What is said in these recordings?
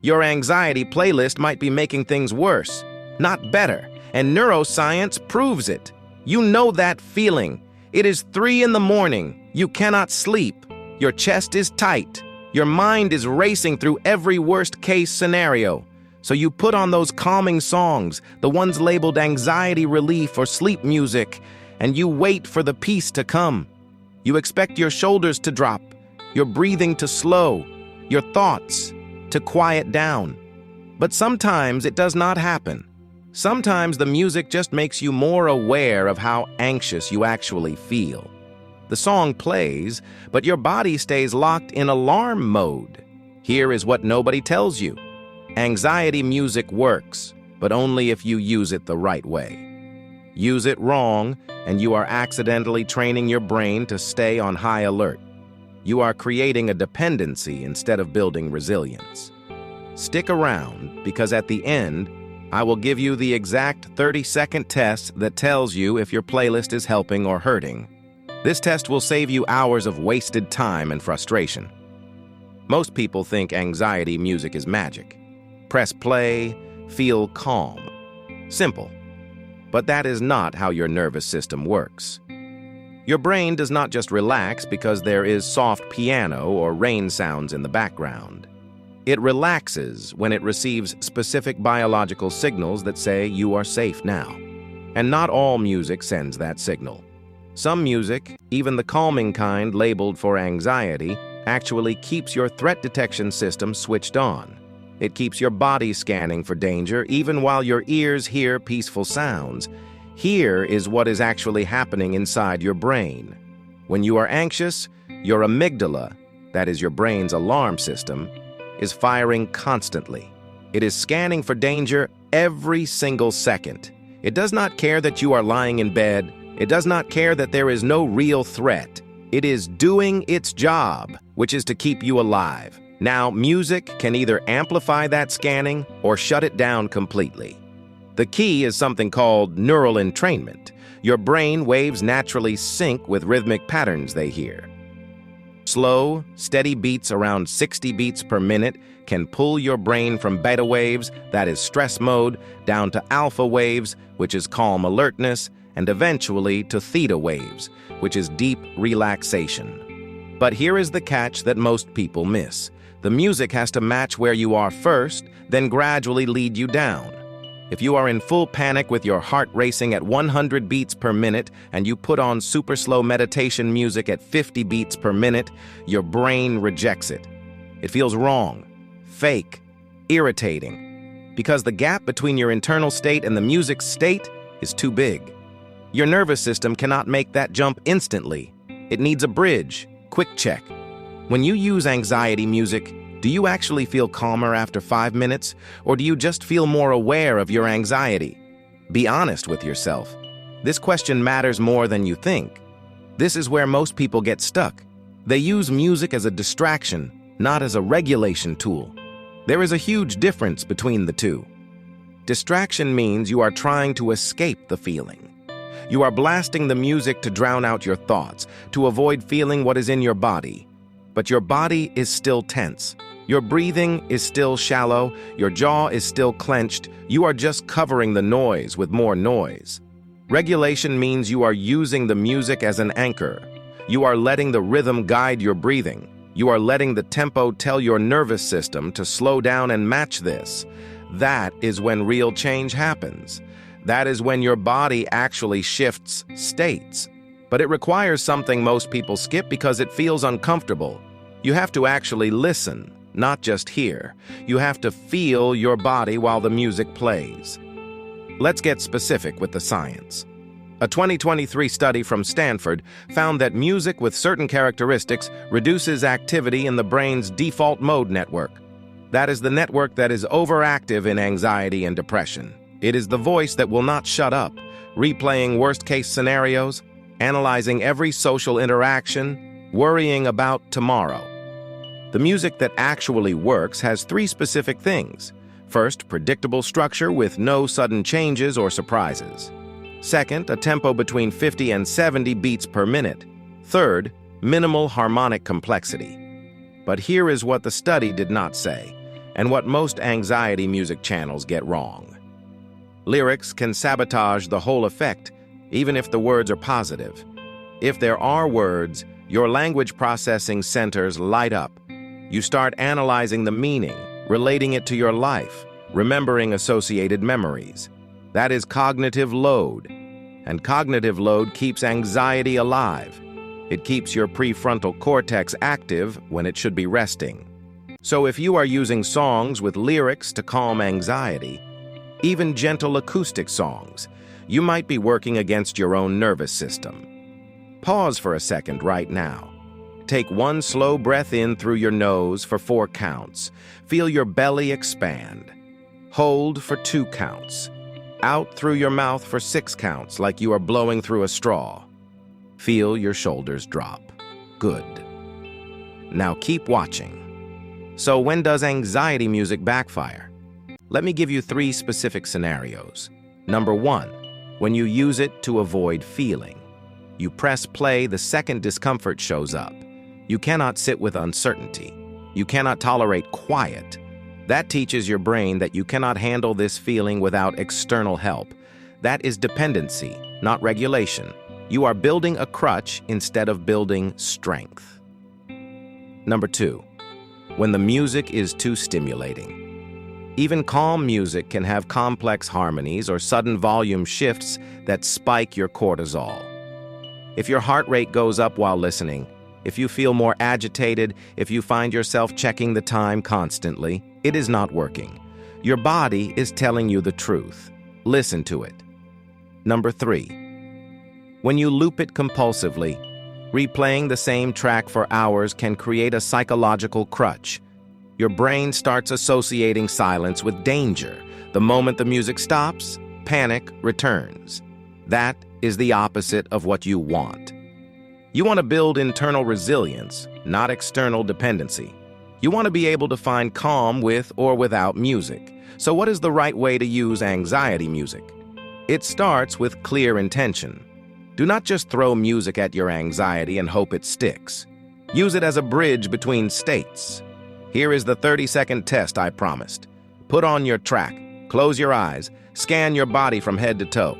Your anxiety playlist might be making things worse, not better, and neuroscience proves it. You know that feeling. It is 3 in the morning. You cannot sleep. Your chest is tight. Your mind is racing through every worst-case scenario. So you put on those calming songs, the ones labeled anxiety relief or sleep music, and you wait for the peace to come. You expect your shoulders to drop, your breathing to slow, your thoughts to quiet down. But sometimes it does not happen. Sometimes the music just makes you more aware of how anxious you actually feel. The song plays, but your body stays locked in alarm mode. Here is what nobody tells you. Anxiety music works, but only if you use it the right way. Use it wrong, and you are accidentally training your brain to stay on high alert. You are creating a dependency instead of building resilience. Stick around, because at the end, I will give you the exact 30-second test that tells you if your playlist is helping or hurting. This test will save you hours of wasted time and frustration. Most people think anxiety music is magic. Press play, feel calm. Simple. But that is not how your nervous system works. Your brain does not just relax because there is soft piano or rain sounds in the background. It relaxes when it receives specific biological signals that say you are safe now. And not all music sends that signal. Some music, even the calming kind labeled for anxiety, actually keeps your threat detection system switched on. It keeps your body scanning for danger even while your ears hear peaceful sounds. Here is what is actually happening inside your brain. When you are anxious, your amygdala, that is your brain's alarm system, is firing constantly. It is scanning for danger every single second. It does not care that you are lying in bed. It does not care that there is no real threat. It is doing its job, which is to keep you alive. Now, music can either amplify that scanning or shut it down completely. The key is something called neural entrainment. Your brain waves naturally sync with rhythmic patterns they hear. Slow, steady beats around 60 beats per minute can pull your brain from beta waves, that is stress mode, down to alpha waves, which is calm alertness, and eventually to theta waves, which is deep relaxation. But here is the catch that most people miss. The music has to match where you are first, then gradually lead you down. If you are in full panic with your heart racing at 100 beats per minute and you put on super slow meditation music at 50 beats per minute, your brain rejects it. It feels wrong, fake, irritating, because the gap between your internal state and the music's state is too big. Your nervous system cannot make that jump instantly. It needs a bridge, quick check. When you use anxiety music, do you actually feel calmer after 5 minutes, or do you just feel more aware of your anxiety? Be honest with yourself. This question matters more than you think. This is where most people get stuck. They use music as a distraction, not as a regulation tool. There is a huge difference between the two. Distraction means you are trying to escape the feeling. You are blasting the music to drown out your thoughts, to avoid feeling what is in your body. But your body is still tense. Your breathing is still shallow. Your jaw is still clenched. You are just covering the noise with more noise. Regulation means you are using the music as an anchor. You are letting the rhythm guide your breathing. You are letting the tempo tell your nervous system to slow down and match this. That is when real change happens. That is when your body actually shifts states. But it requires something most people skip because it feels uncomfortable. You have to actually listen, not just hear. You have to feel your body while the music plays. Let's get specific with the science. A 2023 study from Stanford found that music with certain characteristics reduces activity in the brain's default mode network. That is the network that is overactive in anxiety and depression. It is the voice that will not shut up, replaying worst-case scenarios, analyzing every social interaction, worrying about tomorrow. The music that actually works has 3 specific things. First, predictable structure with no sudden changes or surprises. Second, a tempo between 50 and 70 beats per minute. Third, minimal harmonic complexity. But here is what the study did not say. and what most anxiety music channels get wrong. Lyrics can sabotage the whole effect, even if the words are positive. If there are words, your language processing centers light up. You start analyzing the meaning, relating it to your life, remembering associated memories. That is cognitive load, and cognitive load keeps anxiety alive. It keeps your prefrontal cortex active when it should be resting. So if you are using songs with lyrics to calm anxiety, even gentle acoustic songs, you might be working against your own nervous system. Pause for a second right now. Take one slow breath in through your nose for 4 counts. Feel your belly expand. Hold for 2 counts. Out through your mouth for 6 counts, like you are blowing through a straw. Feel your shoulders drop. Good. Now keep watching. So when does anxiety music backfire? Let me give you 3 specific scenarios. Number 1, when you use it to avoid feeling. You press play the second discomfort shows up. You cannot sit with uncertainty. You cannot tolerate quiet. That teaches your brain that you cannot handle this feeling without external help. That is dependency, not regulation. You are building a crutch instead of building strength. Number 2, when the music is too stimulating. Even calm music can have complex harmonies or sudden volume shifts that spike your cortisol. If your heart rate goes up while listening, if you feel more agitated, if you find yourself checking the time constantly, it is not working. Your body is telling you the truth. Listen to it. Number 3, when you loop it compulsively, replaying the same track for hours can create a psychological crutch. Your brain starts associating silence with danger. The moment the music stops, panic returns. That is the opposite of what you want. You want to build internal resilience, not external dependency. You want to be able to find calm with or without music. So what is the right way to use anxiety music? It starts with clear intention. Do not just throw music at your anxiety and hope it sticks. Use it as a bridge between states. Here is the 30-second test I promised. Put on your track, close your eyes, scan your body from head to toe.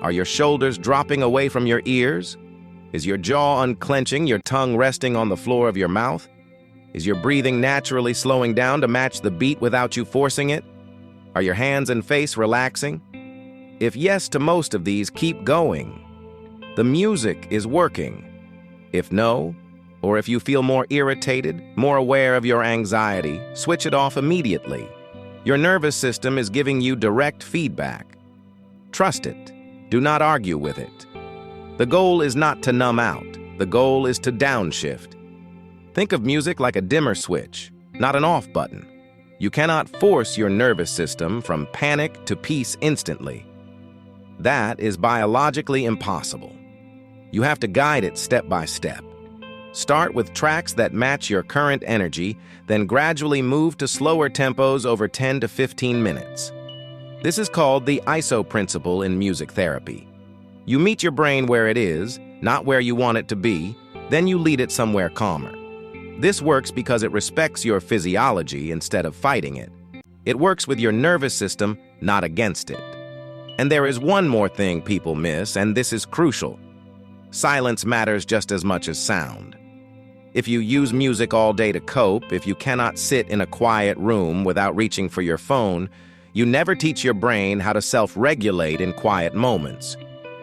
Are your shoulders dropping away from your ears? Is your jaw unclenching, your tongue resting on the floor of your mouth? Is your breathing naturally slowing down to match the beat without you forcing it? Are your hands and face relaxing? If yes to most of these, keep going. The music is working. If no, or if you feel more irritated, more aware of your anxiety, switch it off immediately. Your nervous system is giving you direct feedback. Trust it. Do not argue with it. The goal is not to numb out. The goal is to downshift. Think of music like a dimmer switch, not an off button. You cannot force your nervous system from panic to peace instantly. That is biologically impossible. You have to guide it step by step. Start with tracks that match your current energy, then gradually move to slower tempos over 10 to 15 minutes. This is called the ISO principle in music therapy. You meet your brain where it is, not where you want it to be, then you lead it somewhere calmer. This works because it respects your physiology instead of fighting it. It works with your nervous system, not against it. And there is one more thing people miss, and this is crucial. Silence matters just as much as sound. If you use music all day to cope, if you cannot sit in a quiet room without reaching for your phone, you never teach your brain how to self-regulate in quiet moments.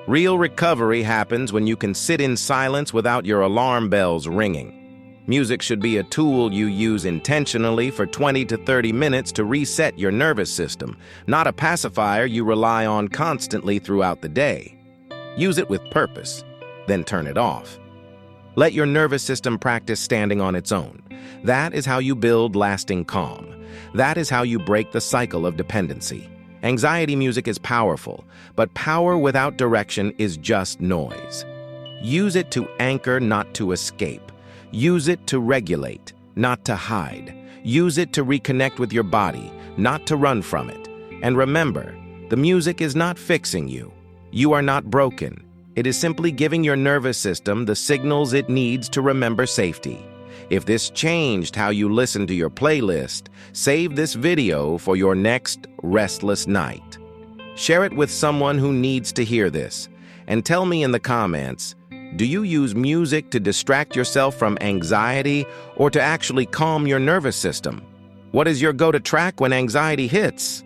Real recovery happens when you can sit in silence without your alarm bells ringing. Music should be a tool you use intentionally for 20 to 30 minutes to reset your nervous system, not a pacifier you rely on constantly throughout the day. Use it with purpose, then turn it off. Let your nervous system practice standing on its own. That is how you build lasting calm. That is how you break the cycle of dependency. Anxiety music is powerful, but power without direction is just noise. Use it to anchor, not to escape. Use it to regulate, not to hide. Use it to reconnect with your body, not to run from it. And remember, the music is not fixing you. You are not broken. It is simply giving your nervous system the signals it needs to remember safety. If this changed how you listen to your playlist, save this video for your next restless night. Share it with someone who needs to hear this. And tell me in the comments, do you use music to distract yourself from anxiety or to actually calm your nervous system? What is your go-to track when anxiety hits?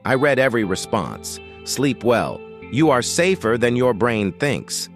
I read every response. Sleep well. You are safer than your brain thinks.